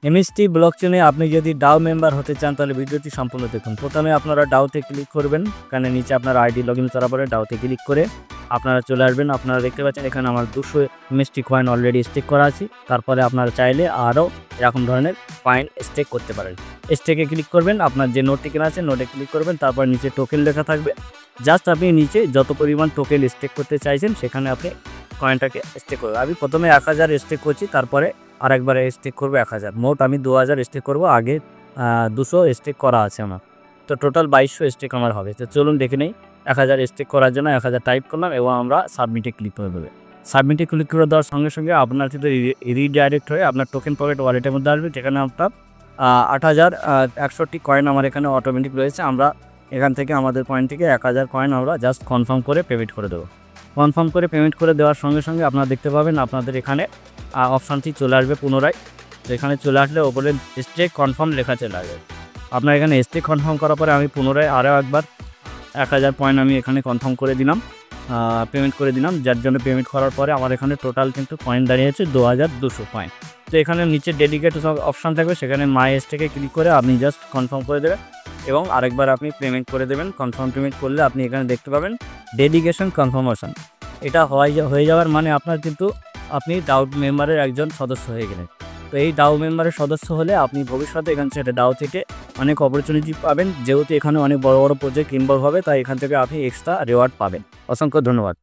MST ব্লকচেনে আপনি যদি Dao member হতে চান তাহলে ভিডিওটি সম্পূর্ণ দেখুন। প্রথমে আপনারা ডাওতে ক্লিক করবেন, এখানে নিচে আপনার আইডি লগইন করার পরে ডাওতে ক্লিক করে আপনারা চলে আসবেন। আপনারা দেখতে পাচ্ছেন এখানে আমার 200 এমএসটি কয়েন অলরেডি স্টেক করা আছে। তারপরে আপনারা চাইলে আরও এরকম ধরনের কয়েন স্টেক করতে পারেন। স্টেকে ক্লিক করবেন, আপনার যে নোটটি কেনা আছে নোটে ক্লিক করবেন, তারপর নিচে টোকেন লেখা থাকবে। জাস্ট আপনি নিচে যত পরিমাণ টোকেন স্টেক করতে চাইছেন সেখানে আপনি কয়েনটাকে স্টেক করবেন। আমি প্রথমে 1000 স্টেক করছি, তারপরে আরেকবার স্টেক করবো 1000। মোট আমি 2000 স্টেক করব, আগে 200 স্টেক করা আছে আমার, তো টোটাল 2200 স্টেক আমার হবে। তো চলুন দেখে নেই। 1000 স্টেক করার জন্য 1000 টাইপ করলাম এবং আমরা সাবমিটে ক্লিক করে দেবো। সাবমিটে ক্লিক করে দেওয়ার সঙ্গে সঙ্গে আপনার কিন্তু রিডাইরেক্ট হয়ে আপনার টোকেন পকেট ওয়ালেটের মধ্যে আসবে, যেখানে আপনার 8161টি কয়েন আমার এখানে অটোমেটিক রয়েছে। আমরা এখান থেকে আমাদের পয়েন্ট থেকে 1000 কয়েন আমরা জাস্ট কনফার্ম করে পেমেন্ট করে দেবো। কনফার্ম করে পেমেন্ট করে দেওয়ার সঙ্গে সঙ্গে আপনারা দেখতে পাবেন আপনাদের এখানে অপশানটি চলে আসবে পুনরায়। তো এখানে চলে আসলে ওপরে স্টেক কনফার্ম লেখা চলে আসবে। আপনার এখানে স্টেক কনফার্ম করার পরে আমি পুনরায় আরও একবার 1000 পয়েন্ট আমি এখানে কনফার্ম করে দিলাম, পেমেন্ট করে দিলাম। যার জন্য পেমেন্ট করার পরে আমার এখানে টোটাল কিন্তু পয়েন্ট দাঁড়িয়েছে 2200 পয়েন্ট। তো এখানে নিচে ডেডিকেট অপশান থাকবে, সেখানে মাই স্টেকে ক্লিক করে আপনি জাস্ট কনফার্ম করে দেবেন এবং আরেকবার আপনি পেমেন্ট করে দেবেন। কনফার্ম পেমেন্ট করলে আপনি এখানে দেখতে পাবেন ডেডিকেশন কনফার্মেশন। এটা হয়ে যাওয়ার মানে আপনার কিন্তু আপনি ডাও মেম্বারের একজন সদস্য হয়ে গেলেন। তো এই ডাও মেম্বারের সদস্য হলে আপনি ভবিষ্যতে এখান থেকে ডাও থেকে অনেক অপরচুনিটি পাবেন, যেহেতু এখানে অনেক বড় বড় প্রজেক্ট ইনভলভ হবে, তাই এখান থেকে আপনি এক্সট্রা রিওয়ার্ড পাবেন। অসংখ্য ধন্যবাদ।